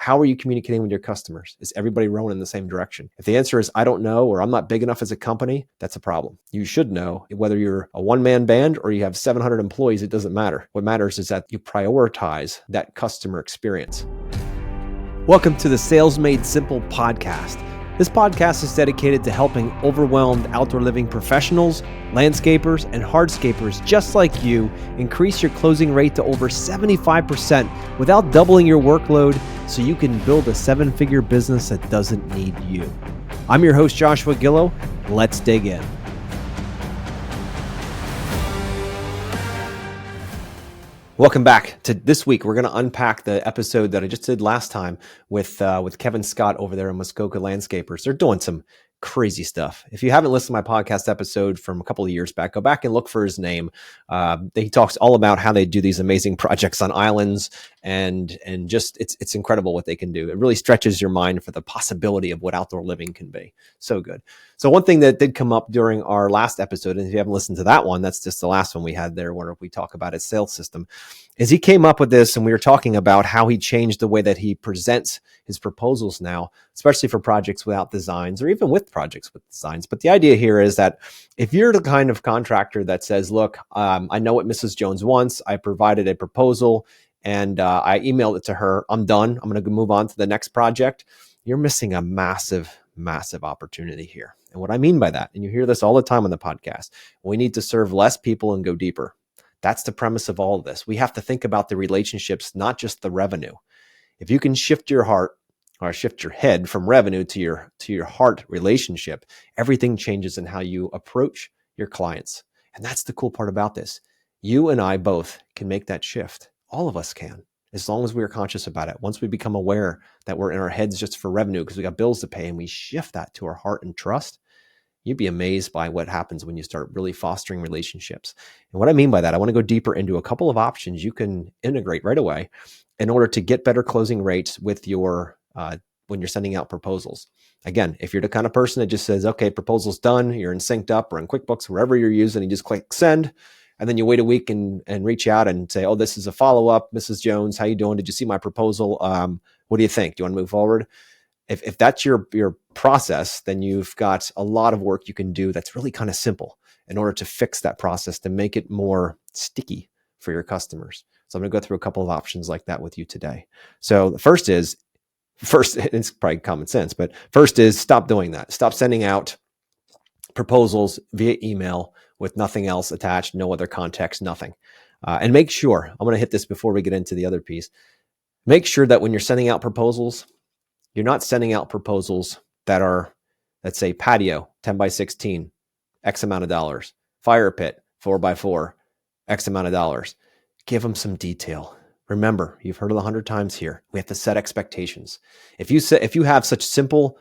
How are you communicating with your customers? Is everybody rowing in the same direction? If the answer is, I don't know, or I'm not big enough as a company, that's a problem. You should know. Whether you're a one-man band or you have 700 employees, it doesn't matter. What matters is that you prioritize that customer experience. Welcome to the Sales Made Simple podcast. This podcast is dedicated to helping overwhelmed outdoor living professionals, landscapers, and hardscapers just like you increase your closing rate to over 75% without doubling your workload so you can build a seven-figure business that doesn't need you. I'm your host, Joshua Gillow. Let's dig in. Welcome back to this week. We're going to unpack the episode that I just did last time with Kevin Scott over there in Muskoka Landscapers. They're doing some crazy stuff. If you haven't listened to my podcast episode from a couple of years back, go back and look for his name. He talks all about how they do these amazing projects on islands, and just it's incredible what they can do. It really stretches your mind for the possibility of what outdoor living can be. So good. So one thing that did come up during our last episode, and if you haven't listened to that one, that's just the last one we had there where we talk about his sales system, is he came up with this, and we were talking about how he changed the way that he presents his proposals now, especially for projects without designs or even with projects with designs. But the idea here is that if you're the kind of contractor that says, look, I know what Mrs. Jones wants. I provided a proposal and I emailed it to her. I'm done. I'm going to move on to the next project. You're missing a massive opportunity here. And what I mean by that, and you hear this all the time on the podcast, we need to serve less people and go deeper. That's the premise of all of this. We have to think about the relationships, not just the revenue. If you can shift your heart or shift your head from revenue to your heart relationship, everything changes in how you approach your clients. And that's the cool part about this. You and I both can make that shift. All of us can, as long as we are conscious about it. Once we become aware that we're in our heads just for revenue because we got bills to pay, and we shift that to our heart and trust, you'd be amazed by what happens when you start really fostering relationships. And what I mean by that, I want to go deeper into a couple of options you can integrate right away in order to get better closing rates with your when you're sending out proposals. Again, if you're the kind of person that just says, okay, proposal's done, you're in Synced Up or in QuickBooks, wherever you're using, and you just click send, and then you wait a week and reach out and say, oh, this is a follow-up. Mrs. Jones, how you doing? Did you see my proposal? What do you think? Do you want to move forward? If that's your process, then you've got a lot of work you can do that's really kind of simple in order to fix that process, to make it more sticky for your customers. So I'm going to go through a couple of options like that with you today. So the first, it's probably common sense, but first is stop doing that. Stop sending out proposals via email with nothing else attached, no other context, nothing. And make sure, I'm going to hit this before we get into the other piece. Make sure that when you're sending out proposals, you're not sending out proposals that are, let's say, patio, 10 by 16, X amount of dollars, fire pit, 4 by 4, X amount of dollars. Give them some detail. Remember, you've heard it 100 times here. We have to set expectations. If you have such simple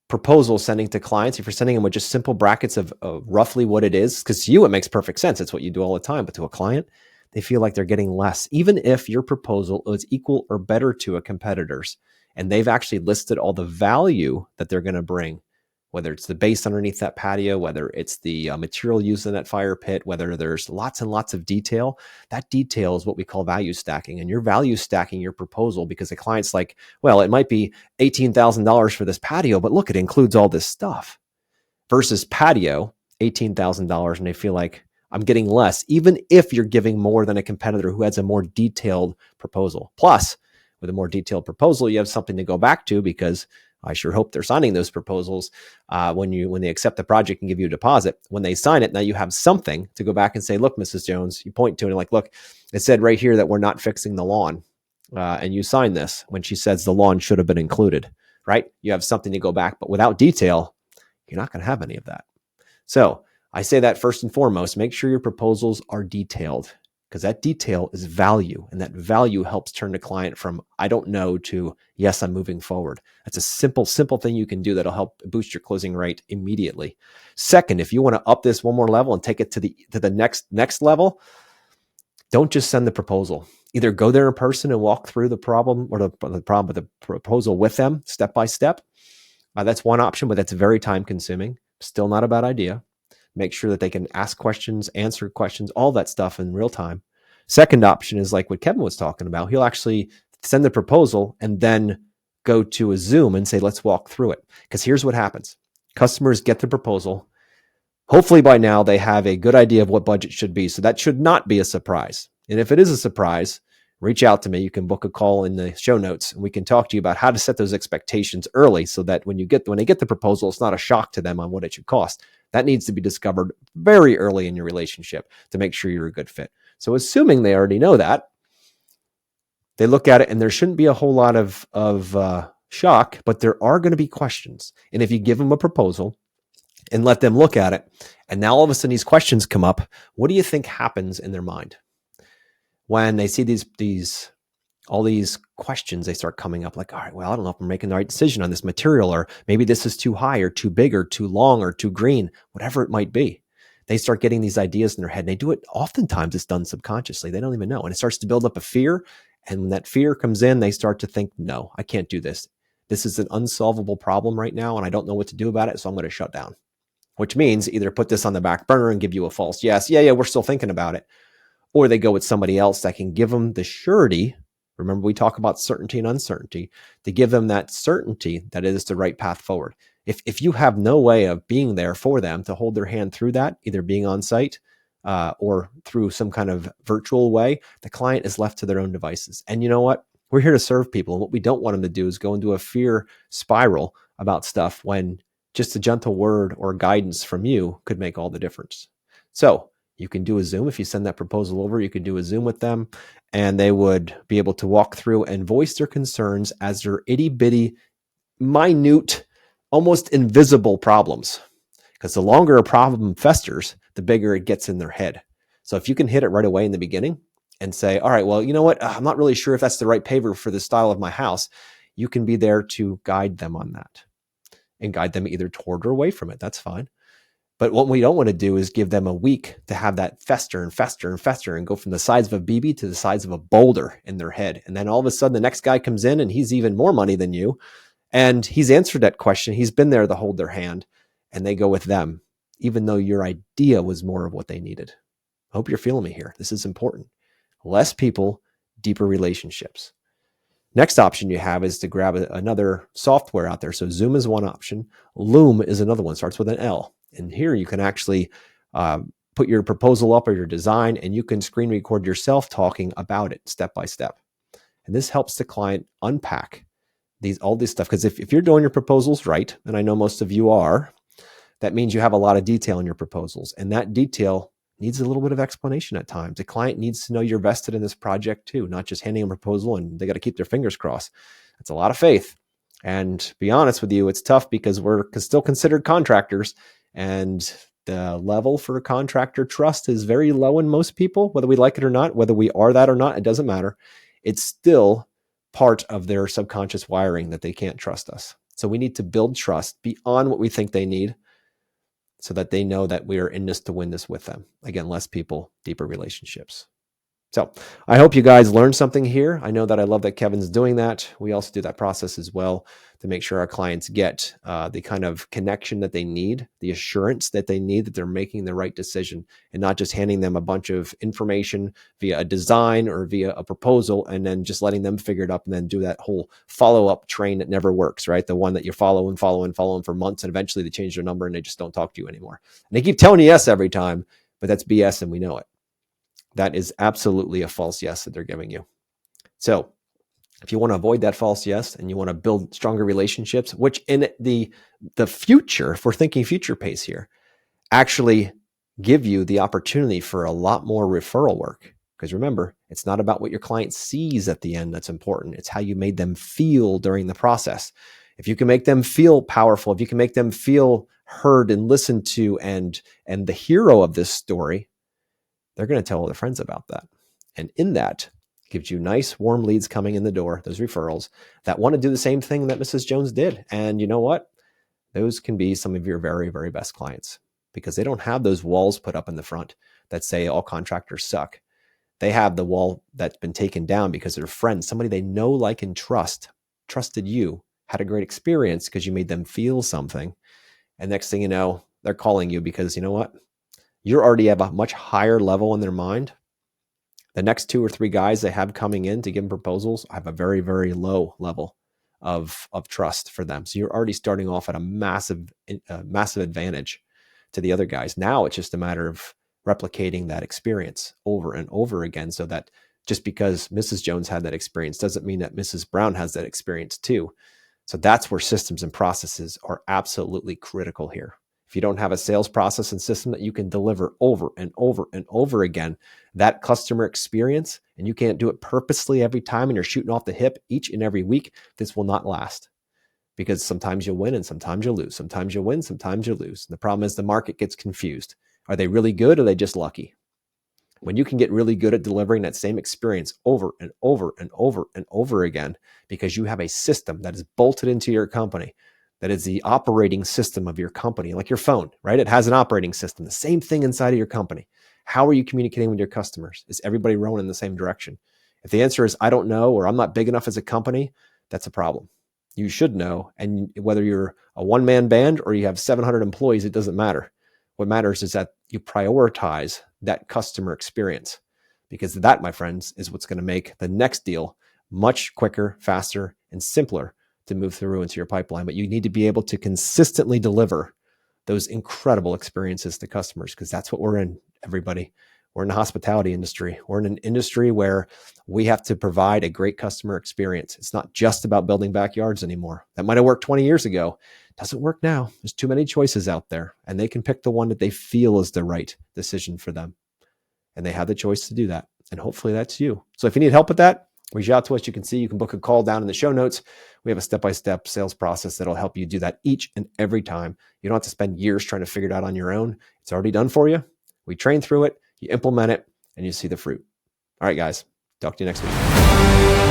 proposals sending to clients, if you're sending them with just simple brackets of roughly what it is, because to you, it makes perfect sense. It's what you do all the time. But to a client, they feel like they're getting less, even if your proposal is equal or better to a competitor's. And they've actually listed all the value that they're going to bring, whether it's the base underneath that patio, whether it's the material used in that fire pit, whether there's lots and lots of detail. That detail is what we call value stacking. And you're value stacking your proposal because the client's like, well, it might be $18,000 for this patio, but look, it includes all this stuff. Versus patio, $18,000, and they feel like I'm getting less, even if you're giving more than a competitor who has a more detailed proposal. Plus, with a more detailed proposal, you have something to go back to, because I sure hope they're signing those proposals when they accept the project and give you a deposit. When they sign it, now you have something to go back and say, look, Mrs. Jones, you point to it and like, look, it said right here that we're not fixing the lawn. And you sign this when she says the lawn should have been included, right? You have something to go back, but without detail, you're not going to have any of that. So I say that first and foremost, make sure your proposals are detailed, because that detail is value, and that value helps turn the client from I don't know to yes, I'm moving forward. That's a simple thing you can do that'll help boost your closing rate immediately. Second, if you want to up this one more level and take it to the next level, don't just send the proposal. Either go there in person and walk through the problem or the problem with the proposal with them step by step. That's one option, but that's very time consuming. Still not a bad idea. Make sure that they can ask questions, answer questions, all that stuff in real time. Second option is like what Kevin was talking about. He'll actually send the proposal, and then go to a Zoom and say, let's walk through it. Because here's what happens. Customers get the proposal. Hopefully by now they have a good idea of what budget should be. So that should not be a surprise. And if it is a surprise, reach out to me. You can book a call in the show notes, and we can talk to you about how to set those expectations early so that when they get the proposal, it's not a shock to them on what it should cost. That needs to be discovered very early in your relationship to make sure you're a good fit. So assuming they already know that, they look at it and there shouldn't be a whole lot of shock, but there are going to be questions. And if you give them a proposal and let them look at it, and now all of a sudden these questions come up, what do you think happens in their mind? When they see all these questions, they start coming up like, all right, well, I don't know if I'm making the right decision on this material, or maybe this is too high or too big or too long or too green, whatever it might be. They start getting these ideas in their head, and they do it. Oftentimes it's done subconsciously. They don't even know. And it starts to build up a fear. And when that fear comes in, they start to think, no, I can't do this. This is an unsolvable problem right now, and I don't know what to do about it, so I'm going to shut down. Which means either put this on the back burner and give you a false yes. Yeah, we're still thinking about it. Or they go with somebody else that can give them the surety. Remember, we talk about certainty and uncertainty, to give them that certainty that it is the right path forward. If you have no way of being there for them to hold their hand through that, either being on site or through some kind of virtual way, the client is left to their own devices. And you know what? We're here to serve people. And what we don't want them to do is go into a fear spiral about stuff when just a gentle word or guidance from you could make all the difference. So you can do a Zoom. If you send that proposal over, you can do a Zoom with them, and they would be able to walk through and voice their concerns as their itty bitty, minute, almost invisible problems. Because the longer a problem festers, the bigger it gets in their head. So if you can hit it right away in the beginning and say, all right, well, you know what? I'm not really sure if that's the right paver for the style of my house. You can be there to guide them on that and guide them either toward or away from it. That's fine. But what we don't want to do is give them a week to have that fester and fester and fester and go from the size of a BB to the size of a boulder in their head. And then all of a sudden the next guy comes in and he's even more money than you. And he's answered that question. He's been there to hold their hand, and they go with them, even though your idea was more of what they needed. I hope you're feeling me here. This is important. Less people, deeper relationships. Next option you have is to grab another software out there. So Zoom is one option. Loom is another one. Starts with an L. And here you can actually put your proposal up or your design, and you can screen record yourself talking about it step by step. And this helps the client unpack all this stuff. Because if you're doing your proposals right, and I know most of you are, that means you have a lot of detail in your proposals. And that detail needs a little bit of explanation at times. The client needs to know you're vested in this project too, not just handing them a proposal and they got to keep their fingers crossed. That's a lot of faith. And to be honest with you, it's tough because we're still considered contractors, and the level for contractor trust is very low in most people, whether we like it or not, whether we are that or not, it doesn't matter. It's still part of their subconscious wiring that they can't trust us. So we need to build trust beyond what we think they need so that they know that we are in this to win this with them. Again, less people, deeper relationships. So I hope you guys learned something here. I know that I love that Kevin's doing that. We also do that process as well to make sure our clients get the kind of connection that they need, the assurance that they need that they're making the right decision, and not just handing them a bunch of information via a design or via a proposal and then just letting them figure it up and then do that whole follow-up train that never works, right? The one that you follow and follow and follow them for months, and eventually they change their number and they just don't talk to you anymore. And they keep telling you yes every time, but that's BS and we know it. That is absolutely a false yes that they're giving you. So if you want to avoid that false yes and you want to build stronger relationships, which in the future, if we're thinking future pace here, actually give you the opportunity for a lot more referral work. Because remember, it's not about what your client sees at the end that's important. It's how you made them feel during the process. If you can make them feel powerful, if you can make them feel heard and listened to and the hero of this story, they're going to tell all their friends about that. And in that gives you nice, warm leads coming in the door, those referrals that want to do the same thing that Mrs. Jones did. And you know what? Those can be some of your very, very best clients because they don't have those walls put up in the front that say all contractors suck. They have the wall that's been taken down because their friends, somebody they know, like, and trusted you, had a great experience because you made them feel something. And next thing you know, they're calling you because you know what? You already have a much higher level in their mind The next 2 or 3 guys they have coming in to give them proposals, I have a very, very low level of trust for them. So you're already starting off at a massive advantage to the other guys. Now it's just a matter of replicating that experience over and over again, so that just because Mrs. Jones had that experience doesn't mean that Mrs. Brown has that experience too. So that's where systems and processes are absolutely critical here. If you don't have a sales process and system that you can deliver over and over and over again, that customer experience, and you can't do it purposely every time and you're shooting off the hip each and every week, this will not last. Because sometimes you'll win and sometimes you'll lose. Sometimes you'll win, sometimes you'll lose. And the problem is the market gets confused. Are they really good or are they just lucky? When you can get really good at delivering that same experience over and over and over and over again, because you have a system that is bolted into your company, that is the operating system of your company, like your phone, right? It has an operating system, the same thing inside of your company. How are you communicating with your customers? Is everybody rowing in the same direction? If the answer is, I don't know, or I'm not big enough as a company, that's a problem. You should know. And whether you're a one-man band or you have 700 employees, it doesn't matter. What matters is that you prioritize that customer experience, because that, my friends, is what's going to make the next deal much quicker, faster, and simpler to move through into your pipeline. But you need to be able to consistently deliver those incredible experiences to customers, because that's what we're in, everybody. We're in the hospitality industry. We're in an industry where we have to provide a great customer experience. It's not just about building backyards anymore. That might have worked 20 years ago. Doesn't work now. There's too many choices out there, and they can pick the one that they feel is the right decision for them. And they have the choice to do that. And hopefully that's you. So if you need help with that, reach out to us. You can book a call down in the show notes. We have a step-by-step sales process that'll help you do that each and every time. You don't have to spend years trying to figure it out on your own. It's already done for you. We train through it, you implement it, and you see the fruit. All right, guys. Talk to you next week.